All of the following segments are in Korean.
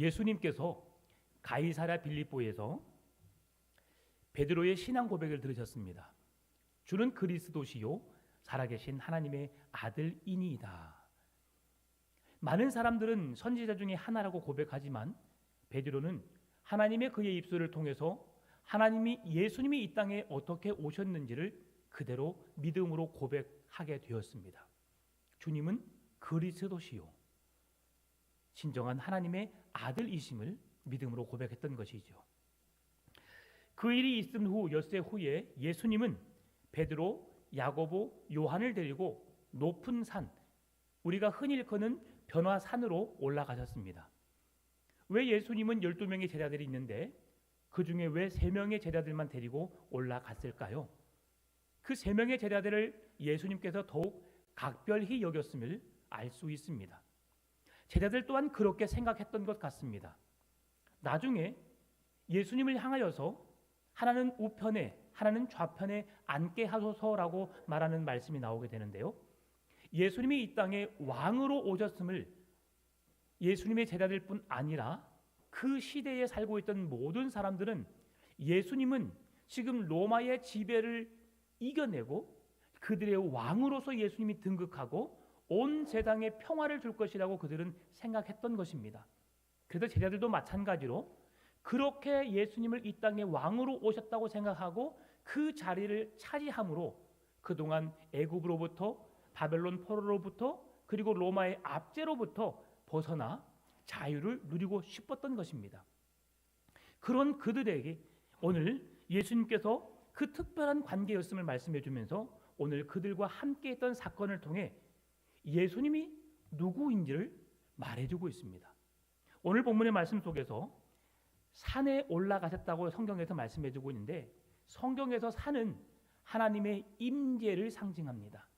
예수님께서 가이사랴 빌립보에서 베드로의 신앙 고백을 들으셨습니다. 주는 그리스도시요 살아계신 하나님의 아들이니이다. 많은 사람들은 선지자 중에 하나라고 고백하지만 베드로는 하나님의 그의 입술을 통해서 하나님이 예수님이 이 땅에 어떻게 오셨는지를 그대로 믿음으로 고백하게 되었습니다. 주님은 그리스도시요 진정한 하나님의 아들이심을 믿음으로 고백했던 것이죠. 그 일이 있은 후 엿새 후에 예수님은 베드로, 야고보, 요한을 데리고 높은 산, 우리가 흔히 일컫는 변화산으로 올라가셨습니다. 왜 예수님은 12명의 제자들이 있는데 그 중에 왜 3명의 제자들만 데리고 올라갔을까요? 그 3명의 제자들을 예수님께서 더욱 각별히 여겼음을 알 수 있습니다. 제자들 또한 그렇게 생각했던 것 같습니다. 나중에 예수님을 향하여서 하나는 우편에 하나는 좌편에 앉게 하소서라고 말하는 말씀이 나오게 되는데요. 예수님이 이 땅에 왕으로 오셨음을 예수님의 제자들뿐 아니라 그 시대에 살고 있던 모든 사람들은 예수님은 지금 로마의 지배를 이겨내고 그들의 왕으로서 예수님이 등극하고 온 세상에 평화를 줄 것이라고 그들은 생각했던 것입니다. 그래서 제자들도 마찬가지로 그렇게 예수님을 이 땅에 왕으로 오셨다고 생각하고 그 자리를 차지함으로 그동안 애굽으로부터 바벨론 포로로부터 그리고 로마의 압제로부터 벗어나 자유를 누리고 싶었던 것입니다. 그런 그들에게 오늘 예수님께서 그 특별한 관계였음을 말씀해 주면서 오늘 그들과 함께 했던 사건을 통해 예수님이 누구인지를 말해주고 있습니다. 오늘 본문의 말씀 속에서 산에 올라가셨다고 성경에서 말씀해주고 있는데 성경에서 산은 하나님의 임재를 상징합니다.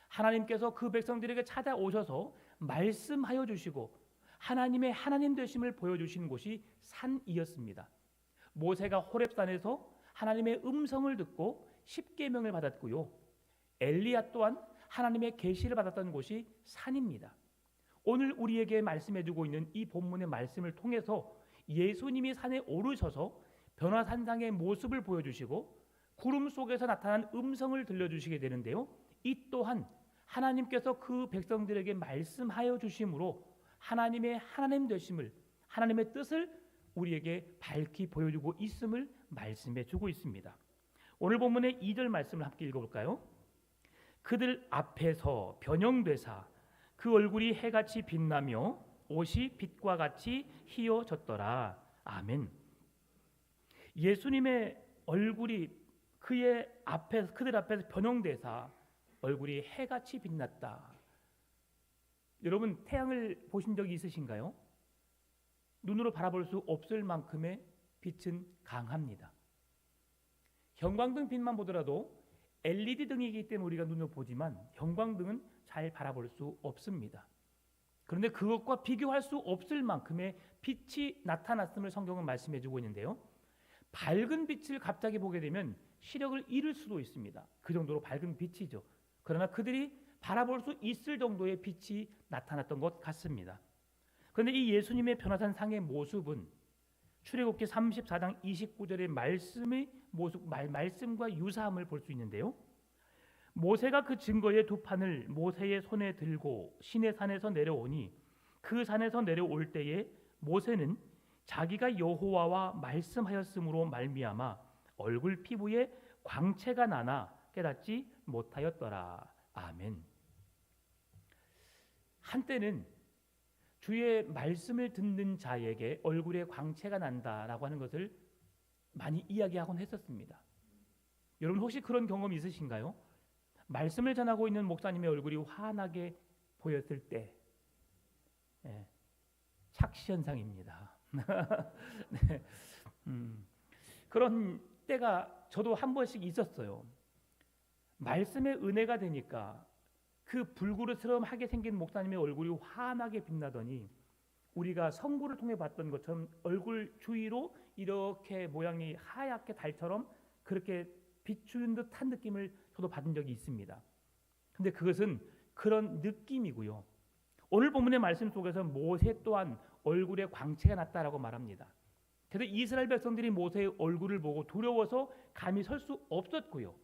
하나님께서 그 백성들에게 찾아오셔서 말씀하여 주시고 하나님의 하나님 되심을 보여주신 곳이 산이었습니다. 모세가 호렙산에서 하나님의 음성을 듣고 십계명을 받았고요. 엘리야 또한 하나님의 계시를 받았던 곳이 산입니다. 오늘 우리에게 말씀해주고 있는 이 본문의 말씀을 통해서 예수님이 산에 오르셔서 변화산상의 모습을 보여주시고 구름 속에서 나타난 음성을 들려주시게 되는데요. 이 또한 하나님께서 그 백성들에게 말씀하여 주심으로 하나님의 하나님 되심을 하나님의 뜻을 우리에게 밝히 보여주고 있음을 말씀해 주고 있습니다. 오늘 본문의 2절 말씀을 함께 읽어볼까요? 그들 앞에서 변형되사 그 얼굴이 해같이 빛나며 옷이 빛과 같이 희어졌더라. 아멘. 예수님의 얼굴이 그들 앞에서 변형되사 얼굴이 해같이 빛났다. 여러분 태양을 보신 적이 있으신가요? 눈으로 바라볼 수 없을 만큼의 빛은 강합니다. 형광등 빛만 보더라도 LED 등이기 때문에 우리가 눈으로 보지만 형광등은 잘 바라볼 수 없습니다. 그런데 그것과 비교할 수 없을 만큼의 빛이 나타났음을 성경은 말씀해 주고 있는데요. 밝은 빛을 갑자기 보게 되면 시력을 잃을 수도 있습니다. 그 정도로 밝은 빛이죠. 그러나 그들이 바라볼 수 있을 정도의 빛이 나타났던 것 같습니다. 그런데 이 예수님의 변화산 상의 모습은 출애굽기 34장 29절의 말씀과 유사함을 볼 수 있는데요. 모세가 그 증거의 두 판을 모세의 손에 들고 시내산에서 내려오니 그 산에서 내려올 때에 모세는 자기가 여호와와 말씀하였으므로 말미암아 얼굴 피부에 광채가 나나 깨닫지 못하였더라. 아멘. 한때는 주의 말씀을 듣는 자에게 얼굴에 광채가 난다라고 하는 것을 많이 이야기하곤 했었습니다. 여러분 혹시 그런 경험 있으신가요? 말씀을 전하고 있는 목사님의 얼굴이 환하게 보였을 때 착시현상입니다. 네. 그런 때가 저도 한 번씩 있었어요. 말씀의 은혜가 되니까 그 불그릇스러움하게 생긴 목사님의 얼굴이 환하게 빛나더니 우리가 성구를 통해 봤던 것처럼 얼굴 주위로 이렇게 모양이 하얗게 달처럼 그렇게 비추는 듯한 느낌을 저도 받은 적이 있습니다. 근데 그것은 그런 느낌이고요. 오늘 본문의 말씀 속에서 모세 또한 얼굴에 광채가 났다라고 말합니다. 그래서 이스라엘 백성들이 모세의 얼굴을 보고 두려워서 감히 설 수 없었고요.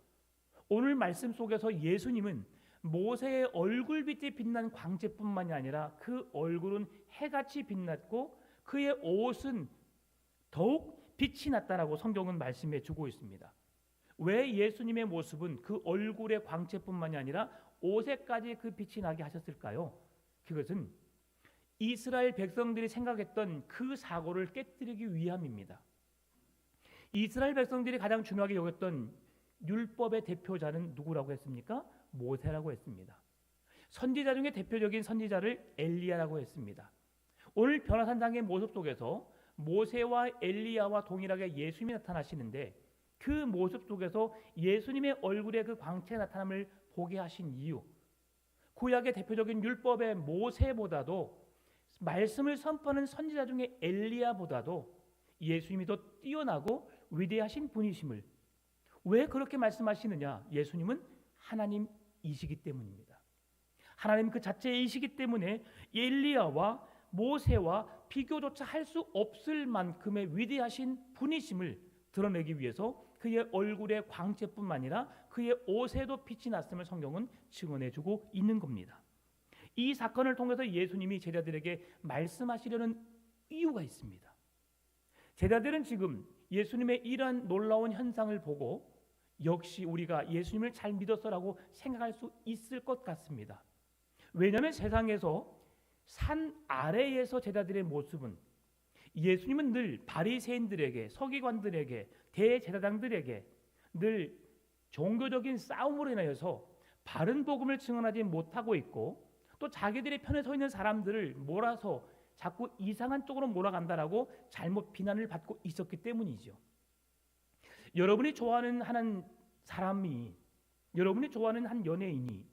오늘 말씀 속에서 예수님은 모세의 얼굴빛이 빛난 광채뿐만이 아니라 그 얼굴은 해같이 빛났고 그의 옷은 더욱 빛이 났다라고 성경은 말씀해 주고 있습니다. 왜 예수님의 모습은 그 얼굴의 광채뿐만이 아니라 옷에까지 그 빛이 나게 하셨을까요? 그것은 이스라엘 백성들이 생각했던 그 사고를 깨뜨리기 위함입니다. 이스라엘 백성들이 가장 중요하게 여겼던 율법의 대표자는 누구라고 했습니까? 모세라고 했습니다. 선지자 중에 대표적인 선지자를 엘리야라고 했습니다. 오늘 변화산상의 모습 속에서 모세와 엘리야와 동일하게 예수님이 나타나시는데 그 모습 속에서 예수님의 얼굴에 그 광채가 나타남을 보게 하신 이유, 구약의 대표적인 율법의 모세보다도 말씀을 선포하는 선지자 중에 엘리야보다도 예수님이 더 뛰어나고 위대하신 분이심을 왜 그렇게 말씀하시느냐? 예수님은 하나님이시기 때문입니다. 하나님 그 자체이시기 때문에 엘리야와 모세와 비교조차 할 수 없을 만큼의 위대하신 분이심을 드러내기 위해서 그의 얼굴의 광채뿐만 아니라 그의 옷에도 빛이 났음을 성경은 증언해주고 있는 겁니다. 이 사건을 통해서 예수님이 제자들에게 말씀하시려는 이유가 있습니다. 제자들은 지금 예수님의 이러한 놀라운 현상을 보고 역시 우리가 예수님을 잘 믿었어라고 생각할 수 있을 것 같습니다. 왜냐하면 세상에서 산 아래에서 제자들의 모습은 예수님은 늘 바리새인들에게, 서기관들에게, 대제사장들에게 늘 종교적인 싸움으로 인하여서 바른 복음을 증언하지 못하고 있고 또 자기들의 편에 서 있는 사람들을 몰아서 자꾸 이상한 쪽으로 몰아간다라고 잘못 비난을 받고 있었기 때문이죠. 여러분이 좋아하는 한 사람이, 여러분이 좋아하는 한 연예인이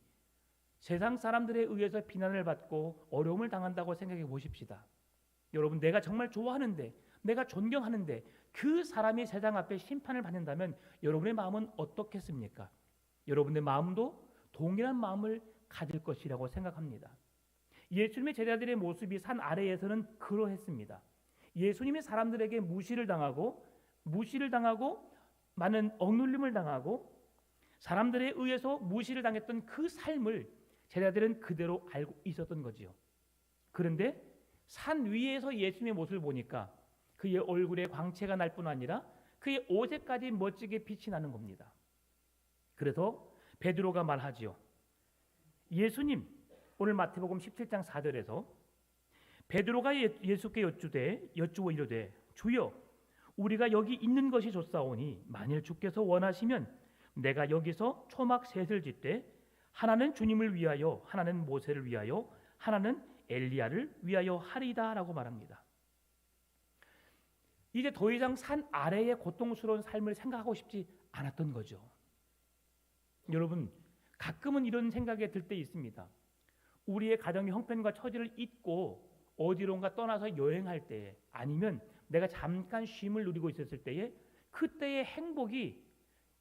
세상 사람들에 의해서 비난을 받고 어려움을 당한다고 생각해 보십시다. 여러분, 내가 정말 좋아하는데, 내가 존경하는데 그 사람이 세상 앞에 심판을 받는다면 여러분의 마음은 어떻겠습니까? 여러분의 마음도 동일한 마음을 가질 것이라고 생각합니다. 예수님의 제자들의 모습이 산 아래에서는 그러했습니다. 예수님이 사람들에게 무시를 당하고 많은 억눌림을 당하고 사람들에 의해서 무시를 당했던 그 삶을 제자들은 그대로 알고 있었던 거지요. 그런데 산 위에서 예수님의 모습을 보니까 그의 얼굴에 광채가 날 뿐 아니라 그의 옷에까지 멋지게 빛이 나는 겁니다. 그래서 베드로가 말하지요. 예수님, 오늘 마태복음 17장 4절에서 베드로가 예수께 여쭈어 이르되 주여 우리가 여기 있는 것이 좋사오니 만일 주께서 원하시면 내가 여기서 초막 셋을 짓되 하나는 주님을 위하여 하나는 모세를 위하여 하나는 엘리야를 위하여 하리다라고 말합니다. 이제 더 이상 산 아래의 고통스러운 삶을 생각하고 싶지 않았던 거죠. 여러분, 가끔은 이런 생각이 들 때 있습니다. 우리의 가정의 형편과 처지를 잊고 어디론가 떠나서 여행할 때 아니면 내가 잠깐 쉼을 누리고 있었을 때에 그때의 행복이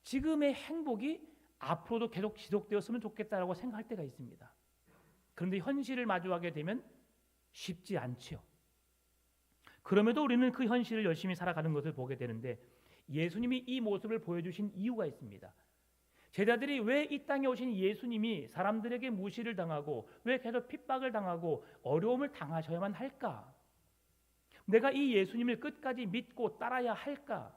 지금의 행복이 앞으로도 계속 지속되었으면 좋겠다라고 생각할 때가 있습니다. 그런데 현실을 마주하게 되면 쉽지 않죠. 그럼에도 우리는 그 현실을 열심히 살아가는 것을 보게 되는데 예수님이 이 모습을 보여주신 이유가 있습니다. 제자들이 왜 이 땅에 오신 예수님이 사람들에게 무시를 당하고 왜 계속 핍박을 당하고 어려움을 당하셔야만 할까? 내가 이 예수님을 끝까지 믿고 따라야 할까?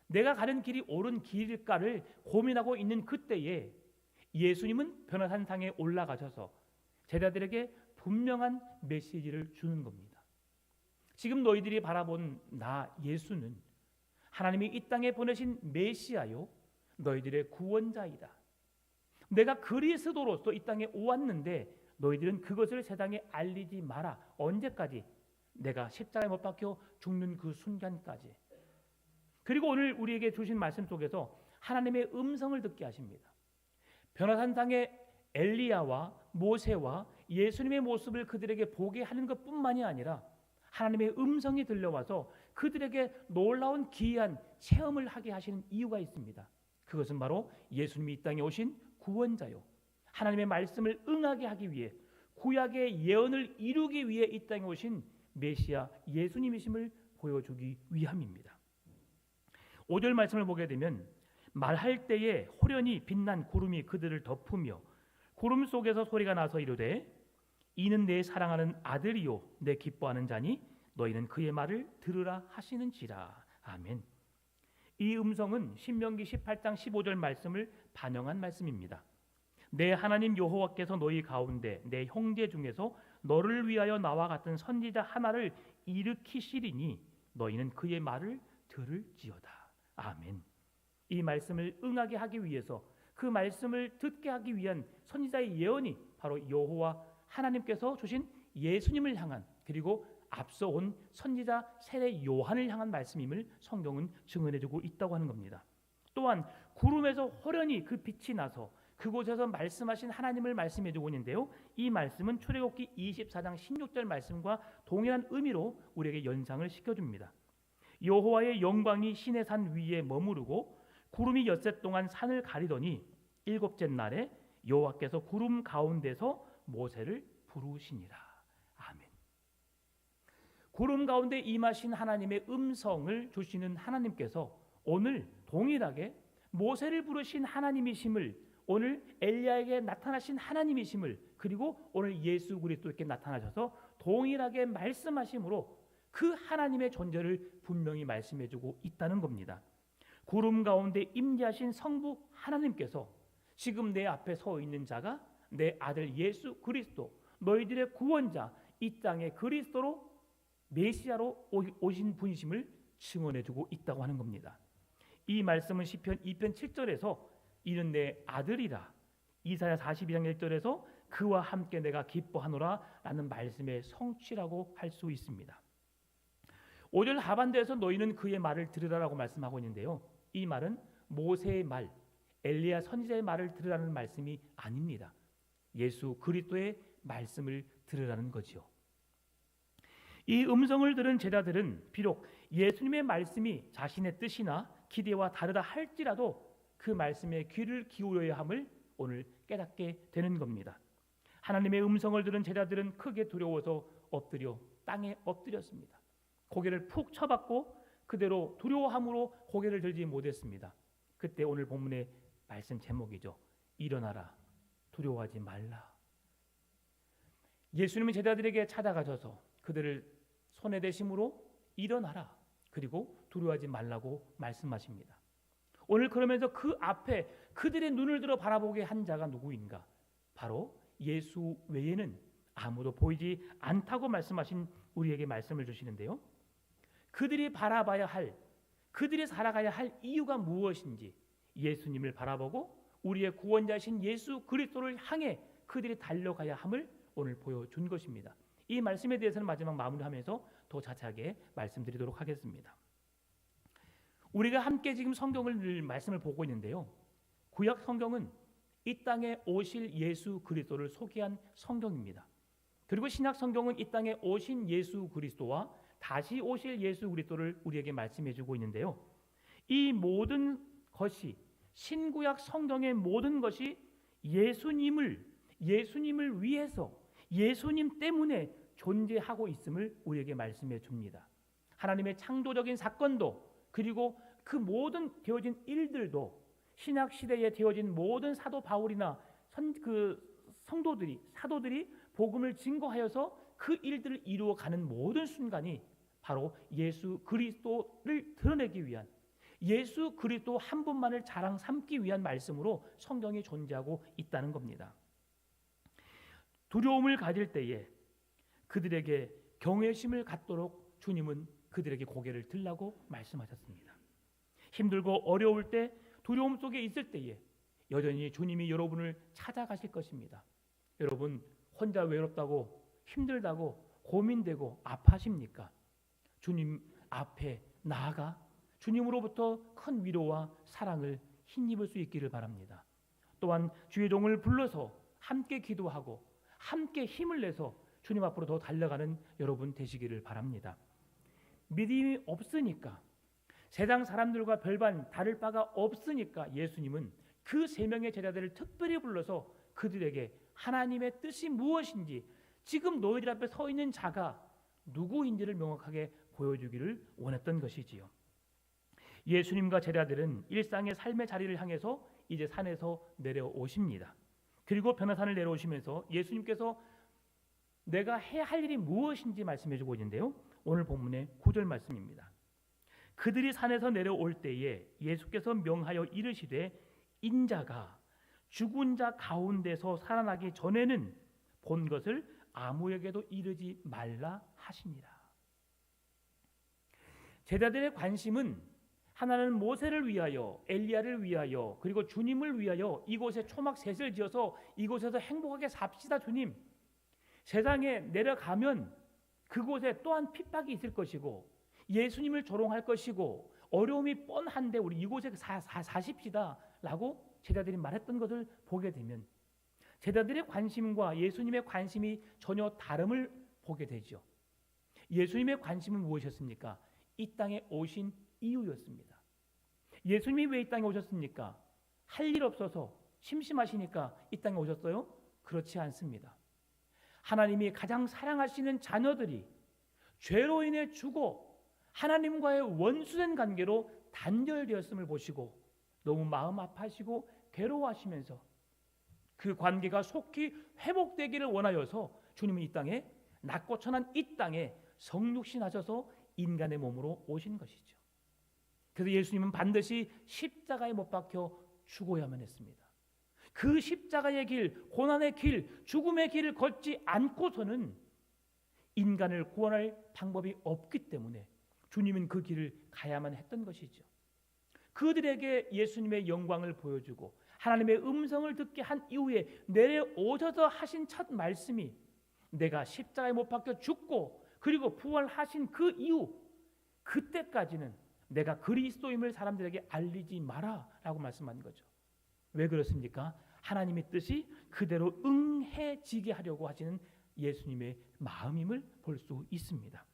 내가 가는 길이 옳은 길일까를 고민하고 있는 그때에 예수님은 변화산상에 올라가셔서 제자들에게 분명한 메시지를 주는 겁니다. 지금 너희들이 바라본 나 예수는 하나님이 이 땅에 보내신 메시아요 너희들의 구원자이다. 내가 그리스도로서 이 땅에 오았는데 너희들은 그것을 세상에 알리지 마라. 언제까지? 내가 십자가에 못 박혀 죽는 그 순간까지. 그리고 오늘 우리에게 주신 말씀 속에서 하나님의 음성을 듣게 하십니다. 변화산상의 엘리야와 모세와 예수님의 모습을 그들에게 보게 하는 것뿐만이 아니라 하나님의 음성이 들려와서 그들에게 놀라운 기이한 체험을 하게 하시는 이유가 있습니다. 그것은 바로 예수님이 이 땅에 오신 구원자요 하나님의 말씀을 응하게 하기 위해 구약의 예언을 이루기 위해 이 땅에 오신 메시아 예수님이심을 보여주기 위함입니다. 5절 말씀을 보게 되면 말할 때에 호련히 빛난 구름이 그들을 덮으며 구름 속에서 소리가 나서 이르되 이는 내 사랑하는 아들이요 내 기뻐하는 자니 너희는 그의 말을 들으라 하시는지라. 아멘. 이 음성은 신명기 18장 15절 말씀을 반영한 말씀입니다. 내 하나님 여호와께서 너희 가운데 내 형제 중에서 너를 위하여 나와 같은 선지자 하나를 일으키시리니 너희는 그의 말을 들을지어다. 아멘. 이 말씀을 응하게 하기 위해서 그 말씀을 듣게 하기 위한 선지자의 예언이 바로 여호와 하나님께서 주신 예수님을 향한, 그리고 앞서 온 선지자 세례 요한을 향한 말씀임을 성경은 증언해주고 있다고 하는 겁니다. 또한 구름에서 호련히 그 빛이 나서 그곳에서 말씀하신 하나님을 말씀해주고 있는데요, 이 말씀은 출애굽기 24장 16절 말씀과 동일한 의미로 우리에게 연상을 시켜줍니다. 여호와의 영광이 시내 산 위에 머무르고 구름이 엿새 동안 산을 가리더니 일곱째 날에 여호와께서 구름 가운데서 모세를 부르시니라. 아멘. 구름 가운데 임하신 하나님의 음성을 주시는 하나님께서 오늘 동일하게 모세를 부르신 하나님이심을, 오늘 엘리야에게 나타나신 하나님이심을, 그리고 오늘 예수 그리스도께 나타나셔서 동일하게 말씀하심으로 그 하나님의 존재를 분명히 말씀해주고 있다는 겁니다. 구름 가운데 임재하신 성부 하나님께서 지금 내 앞에 서 있는 자가 내 아들 예수 그리스도, 너희들의 구원자, 이 땅의 그리스도로 메시아로 오신 분이심을 증언해주고 있다고 하는 겁니다. 이 말씀은 시편 2편 7절에서 이는 내 아들이라, 이사야 42장 1절에서 그와 함께 내가 기뻐하노라 라는 말씀의 성취라고 할 수 있습니다. 5절 하반대에서 너희는 그의 말을 들으라라고 말씀하고 있는데요, 이 말은 모세의 말, 엘리야 선지자의 말을 들으라는 말씀이 아닙니다. 예수 그리스도의 말씀을 들으라는 거지요. 이 음성을 들은 제자들은 비록 예수님의 말씀이 자신의 뜻이나 기대와 다르다 할지라도 그 말씀에 귀를 기울여야 함을 오늘 깨닫게 되는 겁니다. 하나님의 음성을 들은 제자들은 크게 두려워서 엎드려 땅에 엎드렸습니다. 고개를 푹 쳐박고 그대로 두려워함으로 고개를 들지 못했습니다. 그때 오늘 본문의 말씀 제목이죠. 일어나라, 두려워하지 말라. 예수님은 제자들에게 찾아가셔서 그들을 손에 대심으로 일어나라, 그리고 두려워하지 말라고 말씀하십니다. 오늘 그러면서 그 앞에 그들의 눈을 들어 바라보게 한 자가 누구인가? 바로 예수 외에는 아무도 보이지 않다고 말씀하신 우리에게 말씀을 주시는데요, 그들이 바라봐야 할, 그들이 살아가야 할 이유가 무엇인지 예수님을 바라보고 우리의 구원자이신 예수 그리스도를 향해 그들이 달려가야 함을 오늘 보여준 것입니다. 이 말씀에 대해서는 마지막 마무리하면서 더 자세하게 말씀드리도록 하겠습니다. 우리가 함께 지금 성경을 늘 말씀을 보고 있는데요, 구약 성경은 이 땅에 오실 예수 그리스도를 소개한 성경입니다. 그리고 신약 성경은 이 땅에 오신 예수 그리스도와 다시 오실 예수 그리스도를 우리에게 말씀해주고 있는데요, 이 모든 것이, 신구약 성경의 모든 것이 예수님을 위해서, 예수님 때문에 존재하고 있음을 우리에게 말씀해 줍니다. 하나님의 창조적인 사건도, 그리고 그 모든 되어진 일들도, 신약 시대에 되어진 모든 사도 바울이나 성도들이, 사도들이 복음을 증거하여서 그 일들을 이루어가는 모든 순간이 바로 예수 그리스도를 드러내기 위한, 예수 그리스도 한 분만을 자랑 삼기 위한 말씀으로 성경이 존재하고 있다는 겁니다. 두려움을 가질 때에 그들에게 경외심을 갖도록 주님은 그들에게 고개를 들라고 말씀하셨습니다. 힘들고 어려울 때, 두려움 속에 있을 때에 여전히 주님이 여러분을 찾아가실 것입니다. 여러분 혼자 외롭다고, 힘들다고, 고민되고 아파하십니까? 주님 앞에 나아가 주님으로부터 큰 위로와 사랑을 힘입을 수 있기를 바랍니다. 또한 주의 종을 불러서 함께 기도하고 함께 힘을 내서 주님 앞으로 더 달려가는 여러분 되시기를 바랍니다. 믿음이 없으니까, 세상 사람들과 별반 다를 바가 없으니까 예수님은 그 세 명의 제자들을 특별히 불러서 그들에게 하나님의 뜻이 무엇인지, 지금 너희들 앞에 서 있는 자가 누구인지를 명확하게 보여주기를 원했던 것이지요. 예수님과 제자들은 일상의 삶의 자리를 향해서 이제 산에서 내려오십니다. 그리고 변화산을 내려오시면서 예수님께서 내가 해야 할 일이 무엇인지 말씀해 주고 있는데요. 오늘 본문의 9절 말씀입니다. 그들이 산에서 내려올 때에 예수께서 명하여 이르시되 인자가 죽은 자 가운데서 살아나기 전에는 본 것을 아무에게도 이르지 말라 하시니라. 제자들의 관심은 하나는 모세를 위하여, 엘리야를 위하여, 그리고 주님을 위하여 이곳에 초막셋을 지어서 이곳에서 행복하게 삽시다 주님. 세상에 내려가면 그곳에 또한 핍박이 있을 것이고 예수님을 조롱할 것이고 어려움이 뻔한데 우리 이곳에 사십시다 라고 제자들이 말했던 것을 보게 되면 제자들의 관심과 예수님의 관심이 전혀 다름을 보게 되죠. 예수님의 관심은 무엇이었습니까? 이 땅에 오신 이유였습니다. 예수님이 왜 이 땅에 오셨습니까? 할 일 없어서 심심하시니까 이 땅에 오셨어요? 그렇지 않습니다. 하나님이 가장 사랑하시는 자녀들이 죄로 인해 죽어 하나님과의 원수된 관계로 단절되었음을 보시고 너무 마음 아파하시고 괴로워하시면서 그 관계가 속히 회복되기를 원하여서 주님은 이 땅에 낮고 천한 이 땅에 성육신 하셔서 인간의 몸으로 오신 것이죠. 그래서 예수님은 반드시 십자가에 못 박혀 죽어야만 했습니다. 그 십자가의 길, 고난의 길, 죽음의 길을 걷지 않고서는 인간을 구원할 방법이 없기 때문에 주님은 그 길을 가야만 했던 것이죠. 그들에게 예수님의 영광을 보여주고 하나님의 음성을 듣게 한 이후에 내려오셔서 하신 첫 말씀이 내가 십자가에 못 박혀 죽고 그리고 부활하신 그 이후 그때까지는 내가 그리스도임을 사람들에게 알리지 마라 라고 말씀한 거죠. 왜 그렇습니까? 하나님의 뜻이 그대로 응해지게 하려고 하시는 예수님의 마음임을 볼 수 있습니다.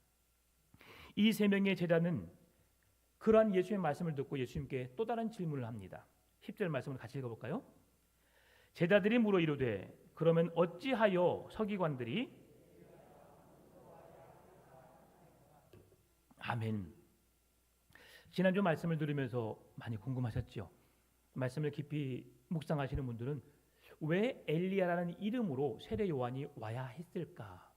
이 세 명의 제자는 그러한 예수님의 말씀을 듣고 예수님께 또 다른 질문을 합니다. 10절 말씀을 같이 읽어볼까요? 제자들이 물어 이르되 그러면 어찌하여 서기관들이 아멘. 지난주 말씀을 들으면서 많이 궁금하셨죠? 말씀을 깊이 묵상하시는 분들은 왜 엘리야라는 이름으로 세례 요한이 와야 했을까?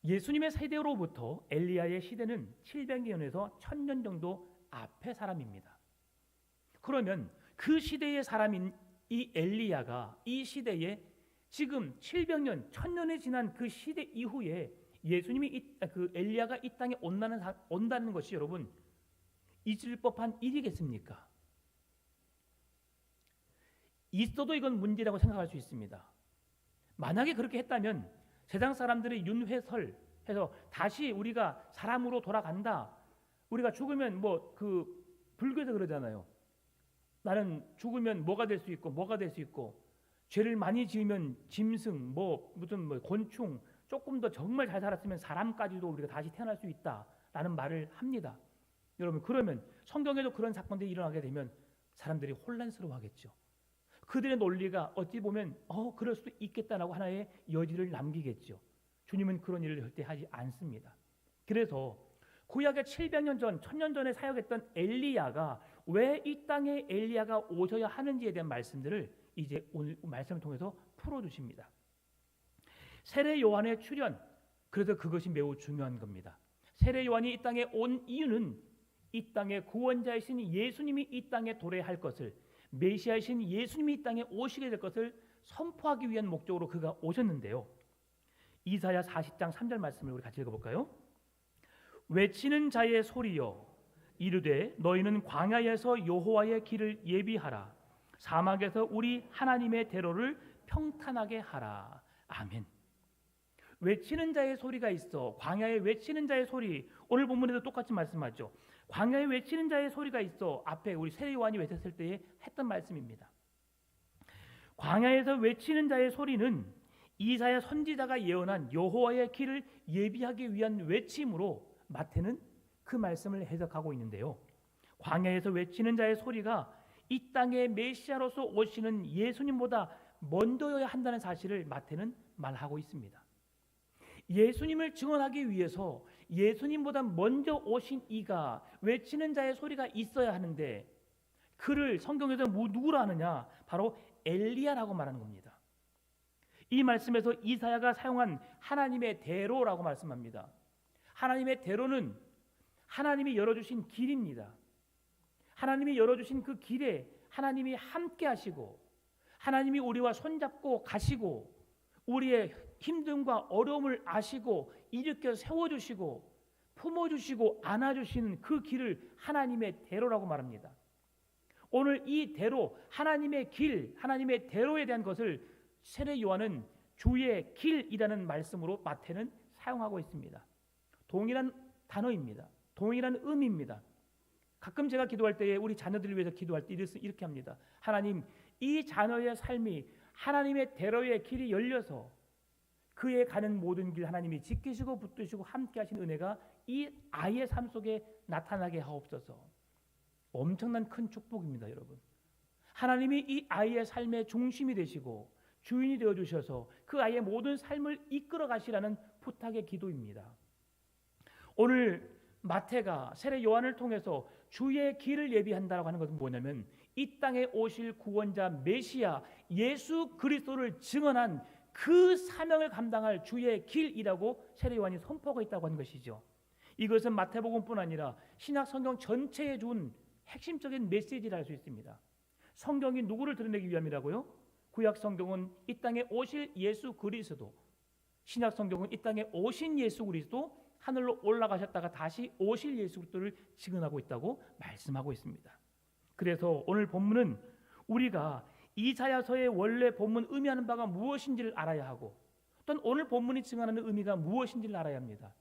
예수님의 세대로부터 엘리야의 시대는 700년에서 1000년 정도 앞의 사람입니다. 그러면 그 시대의 사람인 이 엘리야가 이 시대에 지금 700년, 1000년이 지난 그 시대 이후에 예수님이 그 엘리야가 이 땅에 온다는 것이 여러분 있을 법한 일이겠습니까? 있어도 이건 문제라고 생각할 수 있습니다. 만약에 그렇게 했다면 세상 사람들이 윤회설 해서 다시 우리가 사람으로 돌아간다. 우리가 죽으면 뭐 그 불교에서 그러잖아요. 나는 죽으면 뭐가 될 수 있고 뭐가 될 수 있고 죄를 많이 지으면 짐승 뭐 무슨 뭐 곤충 조금 더 정말 잘 살았으면 사람까지도 우리가 다시 태어날 수 있다라는 말을 합니다. 여러분 그러면 성경에도 그런 사건들이 일어나게 되면 사람들이 혼란스러워하겠죠. 그들의 논리가 어찌 보면 그럴 수도 있겠다라고 하나의 여지를 남기겠죠. 주님은 그런 일을 절대 하지 않습니다. 그래서 구약의 700년 전, 1000년 전에 사역했던 엘리야가 왜 이 땅에 엘리야가 오셔야 하는지에 대한 말씀들을 이제 오늘 말씀을 통해서 풀어주십니다. 세례 요한의 출현, 그래서 그것이 매우 중요한 겁니다. 세례 요한이 이 땅에 온 이유는 이 땅의 구원자이신 예수님이 이 땅에 도래할 것을 메시아이신 예수님이 이 땅에 오시게 될 것을 선포하기 위한 목적으로 그가 오셨는데요. 이사야 40장 3절 말씀을 우리 같이 읽어볼까요? 외치는 자의 소리여 이르되 너희는 광야에서 여호와의 길을 예비하라 사막에서 우리 하나님의 대로를 평탄하게 하라. 아멘. 외치는 자의 소리가 있어. 광야에 외치는 자의 소리. 오늘 본문에도 똑같이 말씀하죠. 광야에 외치는 자의 소리가 있어. 앞에 우리 세례 요한이 외쳤을 때에 했던 말씀입니다. 광야에서 외치는 자의 소리는 이사야 선지자가 예언한 여호와의 길을 예비하기 위한 외침으로 마태는 그 말씀을 해석하고 있는데요. 광야에서 외치는 자의 소리가 이 땅의 메시아로서 오시는 예수님보다 먼저여야 한다는 사실을 마태는 말하고 있습니다. 예수님을 증언하기 위해서 예수님보다 먼저 오신 이가 외치는 자의 소리가 있어야 하는데 그를 성경에서 누구라 하느냐? 바로 엘리야라고 말하는 겁니다. 이 말씀에서 이사야가 사용한 하나님의 대로라고 말씀합니다. 하나님의 대로는 하나님이 열어주신 길입니다. 하나님이 열어주신 그 길에 하나님이 함께 하시고 하나님이 우리와 손잡고 가시고 우리의 힘듦과 어려움을 아시고 일으켜 세워주시고 품어주시고 안아주시는 그 길을 하나님의 대로라고 말합니다. 오늘 이 대로, 하나님의 길, 하나님의 대로에 대한 것을 세례 요한은 주의 길이라는 말씀으로 마태는 사용하고 있습니다. 동일한 단어입니다. 동일한 의미입니다. 가끔 제가 기도할 때에 우리 자녀들을 위해서 기도할 때 이렇게 합니다. 하나님, 이 자녀의 삶이 하나님의 대로의 길이 열려서 그의 가는 모든 길 하나님이 지키시고 붙드시고 함께 하신 은혜가 이 아이의 삶 속에 나타나게 하옵소서. 엄청난 큰 축복입니다, 여러분. 하나님이 이 아이의 삶의 중심이 되시고 주인이 되어 주셔서 그 아이의 모든 삶을 이끌어 가시라는 부탁의 기도입니다. 오늘 마태가 세례 요한을 통해서 주의 길을 예비한다라고 하는 것은 뭐냐면 이 땅에 오실 구원자 메시아 예수 그리스도를 증언한 그 사명을 감당할 주의 길이라고 세례 요한이 선포하고 있다고 하는 것이죠. 이것은 마태복음뿐 아니라 신약 성경 전체에 준 핵심적인 메시지를 알 수 있습니다. 성경이 누구를 드러내기 위함이라고요? 구약 성경은 이 땅에 오실 예수 그리스도, 신약 성경은 이 땅에 오신 예수 그리스도, 하늘로 올라가셨다가 다시 오실 예수 그리스도를 증언하고 있다고 말씀하고 있습니다. 그래서 오늘 본문은 우리가 이사야서의 원래 본문 의미하는 바가 무엇인지를 알아야 하고 또는 오늘 본문이 증언하는 의미가 무엇인지를 알아야 합니다.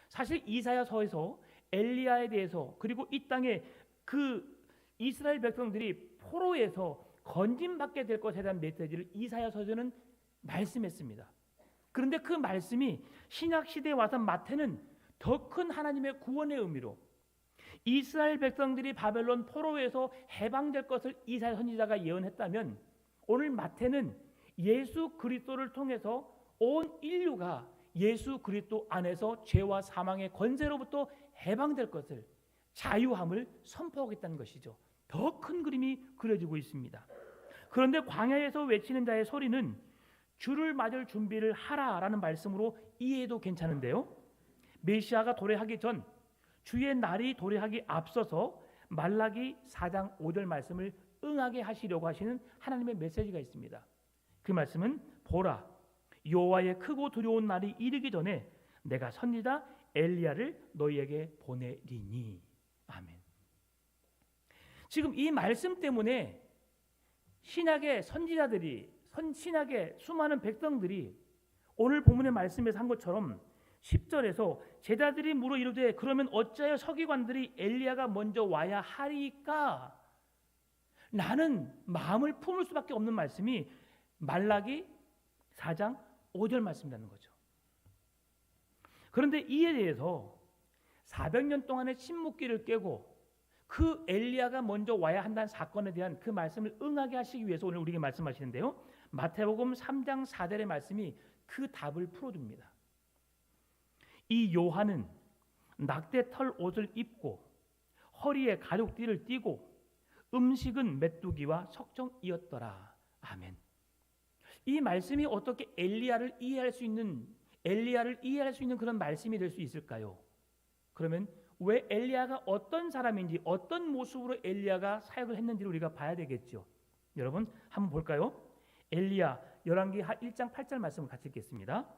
사실 이사야서에서 엘리야에 대해서 그리고 이 땅에 그 이스라엘 백성들이 포로에서 건짐받게 될 것에 대한 메시지를 이사야서에는 말씀했습니다. 그런데 그 말씀이 신약 시대에 와서 마태는 더 큰 하나님의 구원의 의미로 이스라엘 백성들이 바벨론 포로에서 해방될 것을 이사야 선지자가 예언했다면 오늘 마태는 예수 그리스도를 통해서 온 인류가 예수 그리스도 안에서 죄와 사망의 권세로부터 해방될 것을 자유함을 선포하겠다는 것이죠. 더 큰 그림이 그려지고 있습니다. 그런데 광야에서 외치는 자의 소리는 주를 맞을 준비를 하라라는 말씀으로 이해해도 괜찮은데요. 메시아가 도래하기 전 주의 날이 도래하기 앞서서 말라기 4장 5절 말씀을 응하게 하시려고 하시는 하나님의 메시지가 있습니다. 그 말씀은 보라 여호와의 크고 두려운 날이 이르기 전에 내가 선지자 엘리야를 너희에게 보내리니. 아멘. 지금 이 말씀 때문에 신약의 선지자들이 신약의 수많은 백성들이 오늘 본문의 말씀에서 한 것처럼 10절에서 제자들이 물어 이르되 그러면 어찌하여 서기관들이 엘리야가 먼저 와야 하리까? 라는 마음을 품을 수밖에 없는 말씀이 말라기 4장 5절 말씀이라는 거죠. 그런데 이에 대해서 400년 동안의 침묵기를 깨고 그 엘리야가 먼저 와야 한다는 사건에 대한 그 말씀을 응하게 하시기 위해서 오늘 우리에게 말씀하시는데요. 마태복음 3장 4절의 말씀이 그 답을 풀어줍니다. 이 요한은 낙대 털 옷을 입고 허리에 가죽띠를 띠고 음식은 메뚜기와 석정이었더라. 아멘. 이 말씀이 어떻게 엘리야를 이해할 수 있는 그런 말씀이 될 수 있을까요? 그러면 왜 엘리야가 어떤 사람인지 어떤 모습으로 엘리야가 사역을 했는지를 우리가 봐야 되겠죠. 여러분 한번 볼까요? 엘리야 열왕기 1장 8절 말씀을 같이 읽겠습니다.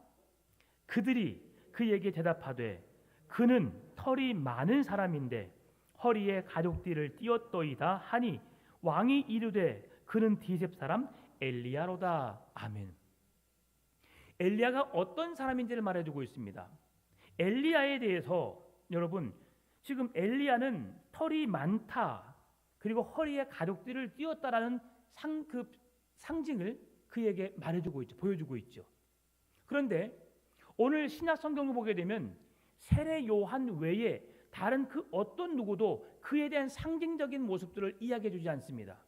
그들이 그에게 대답하되 그는 털이 많은 사람인데 허리에 가죽띠를 띄었더이다 하니 왕이 이르되 그는 디셉 사람 엘리야로다. 아멘. 엘리야가 어떤 사람인지를 말해주고 있습니다. 엘리야에 대해서 여러분 지금 엘리야는 털이 많다 그리고 허리에 가죽띠를 띄었다라는 상징을 그에게 말해주고 있죠. 보여주고 있죠. 그런데 오늘 신약 성경을 보게 되면 세례 요한 외에 다른 그 어떤 누구도 그에 대한 상징적인 모습들을 이야기해 주지 않습니다.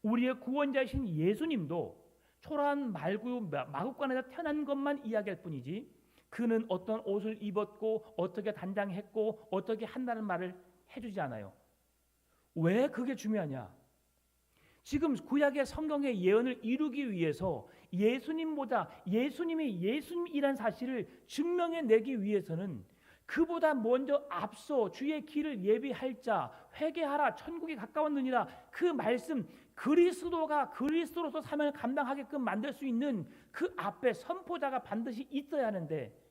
우리의 구원자이신 예수님도 초라한 말구 마구간에서 태어난 것만 이야기할 뿐이지 그는 어떤 옷을 입었고 어떻게 단장했고 어떻게 한다는 말을 해주지 않아요. 왜 그게 중요하냐? 지금 구약의 성경의 예언을 이루기 위해서 예수님보다 예수님이 예수님이란 사실을 증명해내기 위해서는 그보다 먼저 앞서 주의 길을 예비할 자 회개하라 천국이 가까웠느니라 그 말씀 그리스도가 그리스도로서 사명을 감당하게끔 만들 수 있는 그 앞에 선포자가 반드시 있어야 하는데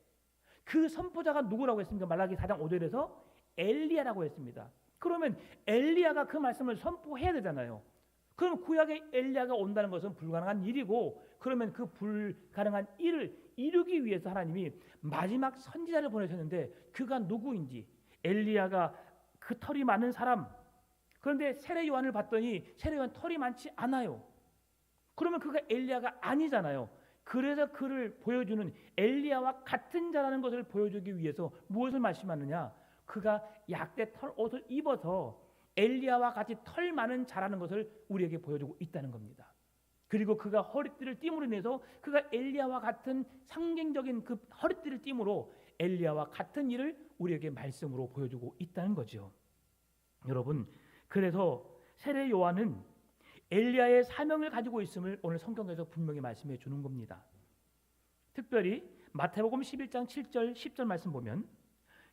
그 선포자가 누구라고 했습니까? 말라기 4장 5절에서 엘리야라고 했습니다. 그러면 엘리야가 그 말씀을 선포해야 되잖아요. 그럼 구약의 엘리야가 온다는 것은 불가능한 일이고 그러면 그 불가능한 일을 이루기 위해서 하나님이 마지막 선지자를 보내셨는데 그가 누구인지 엘리야가 그 털이 많은 사람 그런데 세례 요한을 봤더니 세례 요한 털이 많지 않아요. 그러면 그가 엘리야가 아니잖아요. 그래서 그를 보여주는 엘리야와 같은 자라는 것을 보여주기 위해서 무엇을 말씀하느냐 그가 약대 털 옷을 입어서 엘리야와 같이 털 많은 자라는 것을 우리에게 보여주고 있다는 겁니다. 그리고 그가 허리띠를 띠므로 인해서 그가 엘리야와 같은 상징적인 그 허리띠를 띠므로 엘리야와 같은 일을 우리에게 말씀으로 보여주고 있다는 거죠. 여러분 그래서 세례 요한은 엘리야의 사명을 가지고 있음을 오늘 성경에서 분명히 말씀해 주는 겁니다. 특별히 마태복음 11장 7절 10절 말씀 보면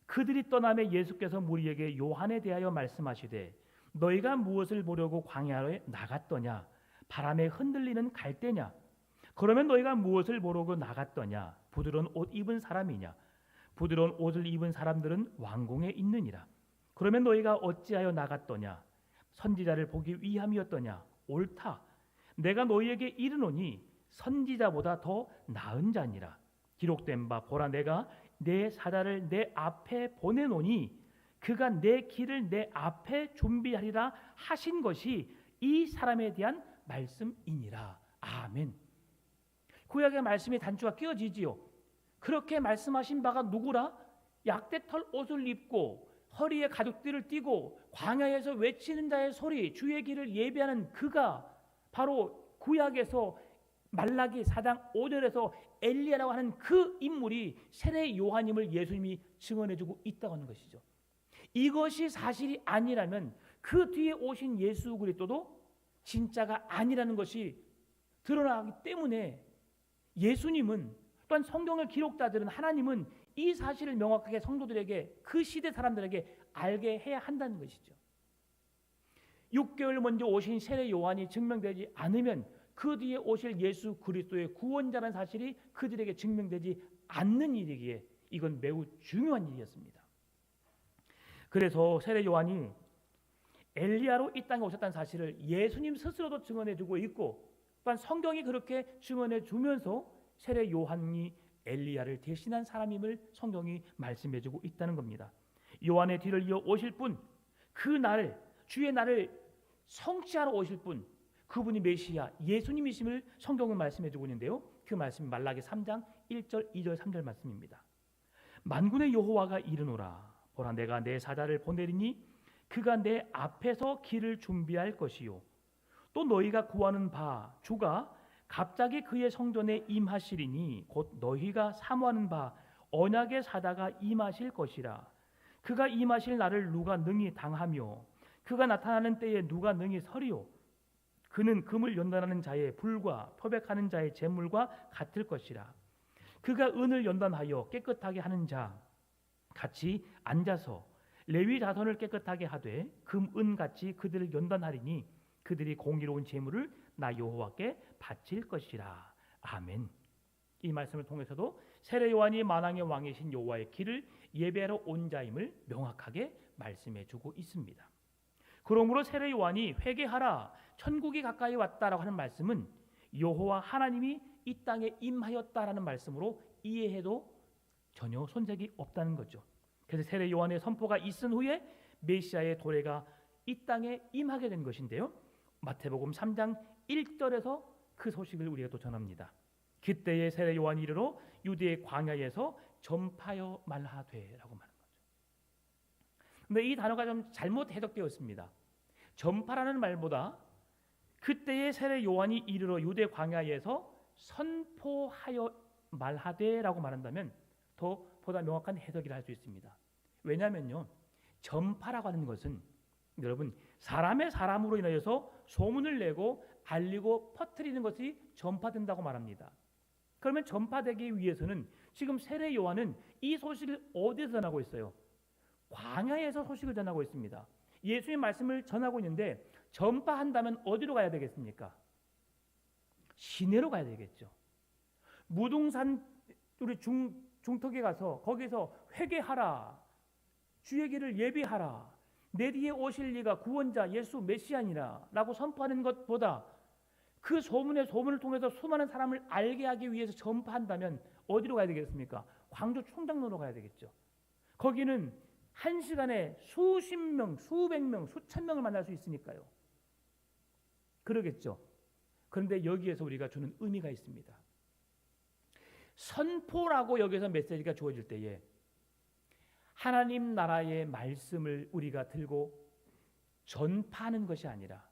그들이 떠나매 예수께서 무리에게 요한에 대하여 말씀하시되 너희가 무엇을 보려고 광야에 나갔더냐 바람에 흔들리는 갈대냐 그러면 너희가 무엇을 보려고 나갔더냐 부드러운 옷 입은 사람이냐 부드러운 옷을 입은 사람들은 왕궁에 있느니라 그러면 너희가 어찌하여 나갔더냐 선지자를 보기 위함이었더냐 옳다 내가 너희에게 이르노니 선지자보다 더 나은 자니라 기록된 바 보라 내가 내 사자를 내 앞에 보내노니 그가 내 길을 내 앞에 준비하리라 하신 것이 이 사람에 대한 말씀이니라. 아멘. 구약의 말씀이 단추가 끼어지지요. 그렇게 말씀하신 바가 누구라? 약대털 옷을 입고 허리에 가죽띠를 띠고 광야에서 외치는 자의 소리 주의 길을 예비하는 그가 바로 구약에서 말라기 4장 5절에서 엘리야라고 하는 그 인물이 세례 요한임을 예수님이 증언해주고 있다고 하는 것이죠. 이것이 사실이 아니라면 그 뒤에 오신 예수 그리스도도 진짜가 아니라는 것이 드러나기 때문에 예수님은 또한 성경을 기록자들은 하나님은 이 사실을 명확하게 성도들에게 그 시대 사람들에게 알게 해야 한다는 것이죠. 6개월 먼저 오신 세례 요한이 증명되지 않으면 그 뒤에 오실 예수 그리스도의 구원자라는 사실이 그들에게 증명되지 않는 일이기에 이건 매우 중요한 일이었습니다. 그래서 세례 요한이 엘리야로 이 땅에 오셨다는 사실을 예수님 스스로도 증언해주고 있고 또한 성경이 그렇게 증언해주면서 세례 요한이 엘리야를 대신한 사람임을 성경이 말씀해주고 있다는 겁니다. 요한의 뒤를 이어 오실 분, 그 날을 주의 날을 성취하러 오실 분 그분이 메시아 예수님이심을 성경은 말씀해주고 있는데요. 그 말씀이 말라기 3장 1절 2절 3절 말씀입니다. 만군의 여호와가 이르노라 보라 내가 내 사자를 보내리니 그가 내 앞에서 길을 준비할 것이요 또 너희가 구하는 바 주가 갑자기 그의 성전에 임하시리니 곧 너희가 사모하는 바 언약의 사자가 임하실 것이라 그가 임하실 날을 누가 능히 당하며 그가 나타나는 때에 누가 능히 서리요 그는 금을 연단하는 자의 불과 표백하는 자의 재물과 같을 것이라 그가 은을 연단하여 깨끗하게 하는 자 같이 앉아서 레위 자손을 깨끗하게 하되 금, 은 같이 그들을 연단하리니 그들이 공의로운 재물을 나 여호와께 바칠 것이라. 아멘. 이 말씀을 통해서도 세례 요한이 만왕의 왕이신 여호와의 길을 예배하러 온 자임을 명확하게 말씀해 주고 있습니다. 그러므로 세례 요한이 회개하라 천국이 가까이 왔다라고 하는 말씀은 여호와 하나님이 이 땅에 임하였다라는 말씀으로 이해해도 전혀 손색이 없다는 거죠. 그래서 세례 요한의 선포가 있은 후에 메시아의 도래가 이 땅에 임하게 된 것인데요. 마태복음 3장 1절에서 그 소식을 우리가 또 전합니다. 그때에 세례 요한이 이르러 유대의 광야에서 전파하여 말하되라고 말한 거죠. 근데 이 단어가 좀 잘못 해석되어 있습니다. 전파라는 말보다 그때에 세례 요한이 이르러 유대 광야에서 선포하여 말하되라고 말한다면 더 보다 명확한 해석이라 할 수 있습니다. 왜냐하면요, 전파라고 하는 것은 여러분 사람의 사람으로 인하여서 소문을 내고 알리고 퍼뜨리는 것이 전파된다고 말합니다. 그러면 전파되기 위해서는 지금 세례 요한은 이 소식을 어디서 전하고 있어요? 광야에서 소식을 전하고 있습니다. 예수의 말씀을 전하고 있는데 전파한다면 어디로 가야 되겠습니까? 시내로 가야 되겠죠. 무등산 우리 중턱에 가서 거기서 회개하라, 주의 길을 예비하라, 내 뒤에 오실 이가 구원자 예수 메시아니라 라고 선포하는 것보다 그 소문의 소문을 통해서 수많은 사람을 알게 하기 위해서 전파한다면 어디로 가야 되겠습니까? 광주 충장로로 가야 되겠죠. 거기는 한 시간에 수십 명, 수백 명, 수천 명을 만날 수 있으니까요. 그러겠죠. 그런데 여기에서 우리가 주는 의미가 있습니다. 선포라고 여기서 메시지가 주어질 때에 하나님 나라의 말씀을 우리가 들고 전파하는 것이 아니라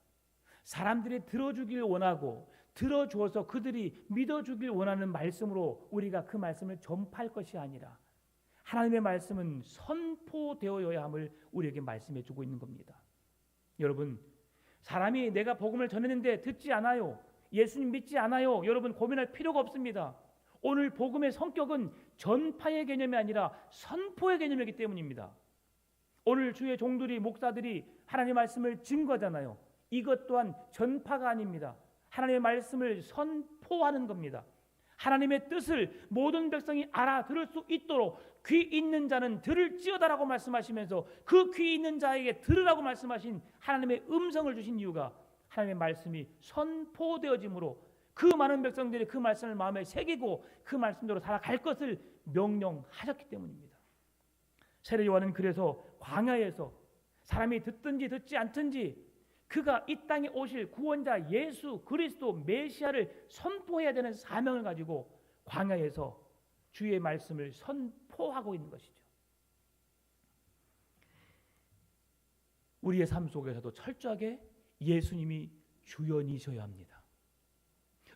사람들이 들어주길 원하고 들어주어서 그들이 믿어주길 원하는 말씀으로 우리가 그 말씀을 전파할 것이 아니라 하나님의 말씀은 선포되어야 함을 우리에게 말씀해 주고 있는 겁니다. 여러분, 사람이 내가 복음을 전했는데 듣지 않아요, 예수님 믿지 않아요, 여러분 고민할 필요가 없습니다. 오늘 복음의 성격은 전파의 개념이 아니라 선포의 개념이기 때문입니다. 오늘 주의 종들이 목사들이 하나님의 말씀을 증거하잖아요. 이것 또한 전파가 아닙니다. 하나님의 말씀을 선포하는 겁니다. 하나님의 뜻을 모든 백성이 알아들을 수 있도록 귀 있는 자는 들을지어다라고 말씀하시면서 그 귀 있는 자에게 들으라고 말씀하신 하나님의 음성을 주신 이유가 하나님의 말씀이 선포되어짐으로 그 많은 백성들이 그 말씀을 마음에 새기고 그 말씀대로 살아갈 것을 명령하셨기 때문입니다. 세례 요한은 그래서 광야에서 사람이 듣든지 듣지 않든지 그가 이 땅에 오실 구원자 예수 그리스도 메시아를 선포해야 되는 사명을 가지고 광야에서 주의 말씀을 선포하고 있는 것이죠. 우리의 삶 속에서도 철저하게 예수님이 주연이셔야 합니다.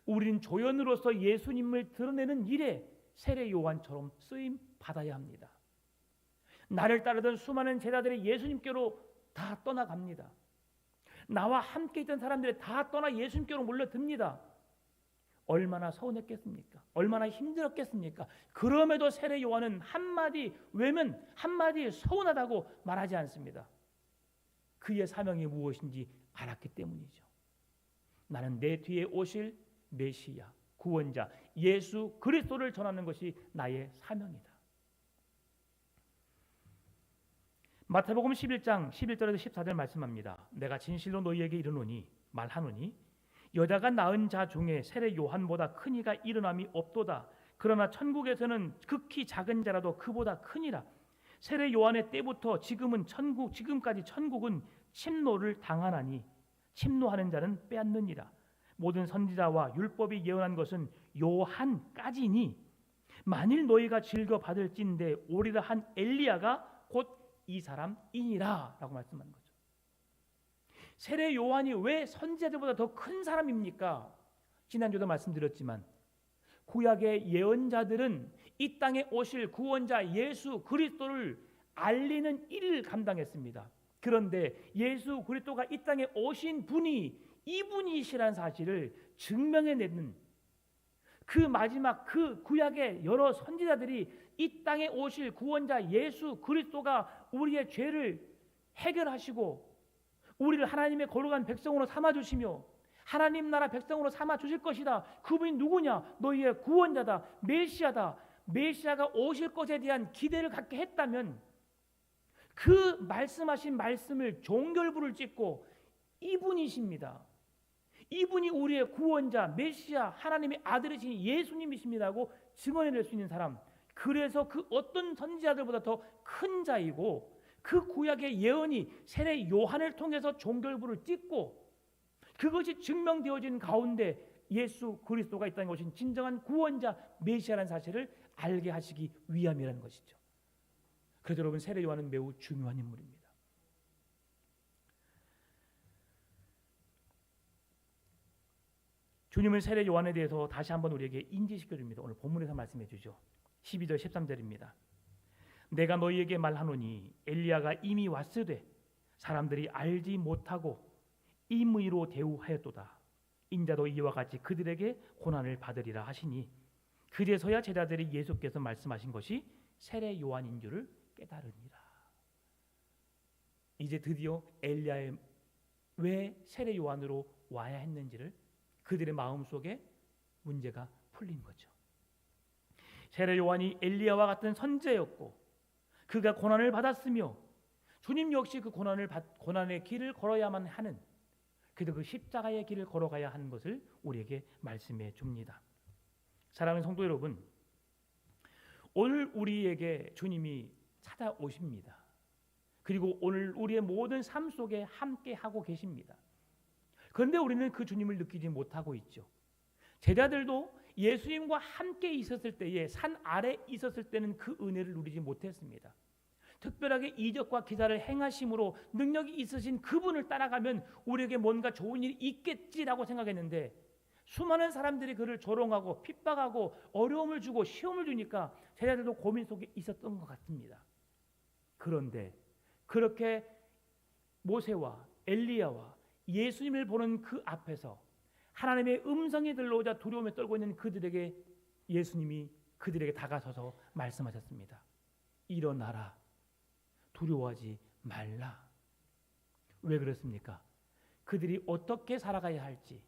우리는 조연으로서 예수님을 드러내는 일에 세례 요한처럼 쓰임 받아야 합니다. 나를 따르던 수많은 제자들이 예수님께로 다 떠나갑니다. 나와 함께 있던 사람들이 다 떠나 예수님께로 몰려듭니다. 얼마나 서운했겠습니까? 얼마나 힘들었겠습니까? 그럼에도 세례 요한은 한마디 외면, 한마디 서운하다고 말하지 않습니다. 그의 사명이 무엇인지 알았기 때문이죠. 나는 내 뒤에 오실 메시아, 구원자, 예수 그리스도를 전하는 것이 나의 사명이다. 마태복음 11장 11절에서 14절 말씀합니다. 내가 진실로 너희에게 이르노니 말하노니 여자가 낳은 자 중에 세례 요한보다 큰 이가 일어남이 없도다. 그러나 천국에서는 극히 작은 자라도 그보다 크니라. 세례 요한의 때부터 지금까지 천국은 침노를 당하나니 침노하는 자는 빼앗느니라. 모든 선지자와 율법이 예언한 것은 요한까지니 만일 너희가 즐겨 받을진대 오리라 한 엘리야가 곧 이 사람이니라 라고 말씀하는 거죠. 세례 요한이 왜 선지자들보다 더 큰 사람입니까? 지난주도 말씀드렸지만 구약의 예언자들은 이 땅에 오실 구원자 예수 그리스도를 알리는 일을 감당했습니다. 그런데 예수 그리스도가 이 땅에 오신 분이 이분이시라는 사실을 증명해내는 그 마지막 그 구약의 여러 선지자들이 이 땅에 오실 구원자 예수 그리스도가 우리의 죄를 해결하시고 우리를 하나님의 거룩한 백성으로 삼아주시며 하나님 나라 백성으로 삼아주실 것이다. 그분이 누구냐? 너희의 구원자다. 메시아다. 메시아가 오실 것에 대한 기대를 갖게 했다면 그 말씀하신 말씀을 종결부를 찍고 이분이십니다. 이분이 우리의 구원자, 메시아, 하나님의 아들이신 예수님이십니다고 증언해낼 수 있는 사람. 그래서 그 어떤 선지자들보다 더 큰 자이고 그 구약의 예언이 세례 요한을 통해서 종결부를 찍고 그것이 증명되어진 가운데 예수 그리스도가 이 땅에 오신 진정한 구원자, 메시아라는 사실을 알게 하시기 위함이라는 것이죠. 그래서 여러분 세례 요한은 매우 중요한 인물입니다. 주님은 세례 요한에 대해서 다시 한번 우리에게 인지시켜 줍니다. 오늘 본문에서 말씀해 주죠. 12절 13절입니다. 내가 너희에게 말하노니 엘리야가 이미 왔으되 사람들이 알지 못하고 임의로 대우하였도다. 인자도 이와 같이 그들에게 고난을 받으리라 하시니 그제서야 제자들이 예수께서 말씀하신 것이 세례 요한인 줄을 깨달으니라. 이제 드디어 엘리야의 왜 세례 요한으로 와야 했는지를 그들의 마음속에 문제가 풀린 거죠. 세례 요한이 엘리야와 같은 선지자였고 그가 고난을 받았으며 주님 역시 그 고난의 길을 걸어야만 하는, 그래도 그 십자가의 길을 걸어가야 하는 것을 우리에게 말씀해 줍니다. 사랑하는 성도 여러분, 오늘 우리에게 주님이 찾아오십니다. 그리고 오늘 우리의 모든 삶 속에 함께 하고 계십니다. 그런데 우리는 그 주님을 느끼지 못하고 있죠. 제자들도 예수님과 함께 있었을 때에, 산 아래 있었을 때는 그 은혜를 누리지 못했습니다. 특별하게 이적과 기사를 행하심으로 능력이 있으신 그분을 따라가면 우리에게 뭔가 좋은 일이 있겠지라고 생각했는데 수많은 사람들이 그를 조롱하고 핍박하고 어려움을 주고 시험을 주니까 제자들도 고민 속에 있었던 것 같습니다. 그런데 그렇게 모세와 엘리야와 예수님을 보는 그 앞에서 하나님의 음성이 들려오자 두려움에 떨고 있는 그들에게 예수님이 그들에게 다가서서 말씀하셨습니다. 일어나라, 두려워하지 말라. 왜 그렇습니까? 그들이 어떻게 살아가야 할지,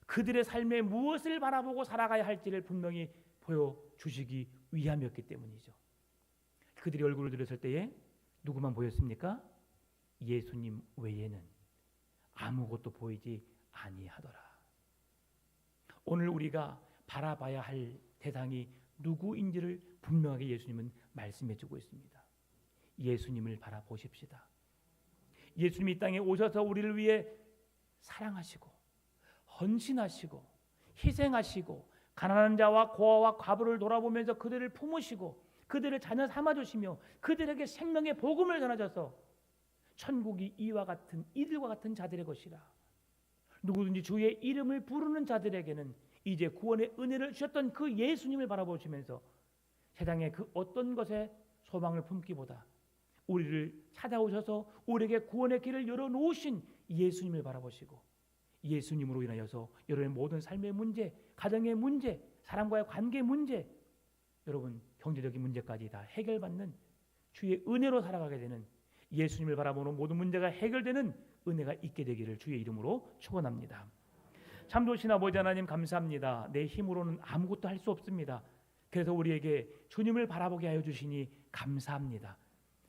그들의 삶에 무엇을 바라보고 살아가야 할지를 분명히 보여주시기 위함이었기 때문이죠. 그들이 얼굴을 들었을 때에 누구만 보였습니까? 예수님 외에는 아무것도 보이지 아니하더라. 오늘 우리가 바라봐야 할 대상이 누구인지를 분명하게 예수님은 말씀해 주고 있습니다. 예수님을 바라보십시다. 예수님이 이 땅에 오셔서 우리를 위해 사랑하시고 헌신하시고 희생하시고 가난한 자와 고아와 과부를 돌아보면서 그들을 품으시고 그들을 자녀 삼아주시며 그들에게 생명의 복음을 전하셔서 천국이 이들과 같은 자들의 것이라. 누구든지 주의 이름을 부르는 자들에게는 이제 구원의 은혜를 주셨던 그 예수님을 바라보시면서 세상의 그 어떤 것에 소망을 품기보다 우리를 찾아오셔서 우리에게 구원의 길을 열어놓으신 예수님을 바라보시고 예수님으로 인하여서 여러분의 모든 삶의 문제, 가정의 문제, 사람과의 관계 문제, 여러분 경제적인 문제까지 다 해결받는 주의 은혜로 살아가게 되는, 예수님을 바라보는 모든 문제가 해결되는 은혜가 있게 되기를 주의 이름으로 축원합니다. 참 좋으신 아버지 하나님 감사합니다. 내 힘으로는 아무것도 할 수 없습니다. 그래서 우리에게 주님을 바라보게 하여 주시니 감사합니다.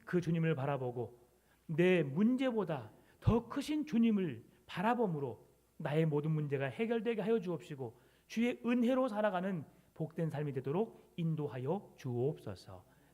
그 주님을 바라보고 내 문제보다 더 크신 주님을 바라봄으로 나의 모든 문제가 해결되게 하여 주옵시고 주의 은혜로 살아가는 복된 삶이 되도록 인도하여 주옵소서.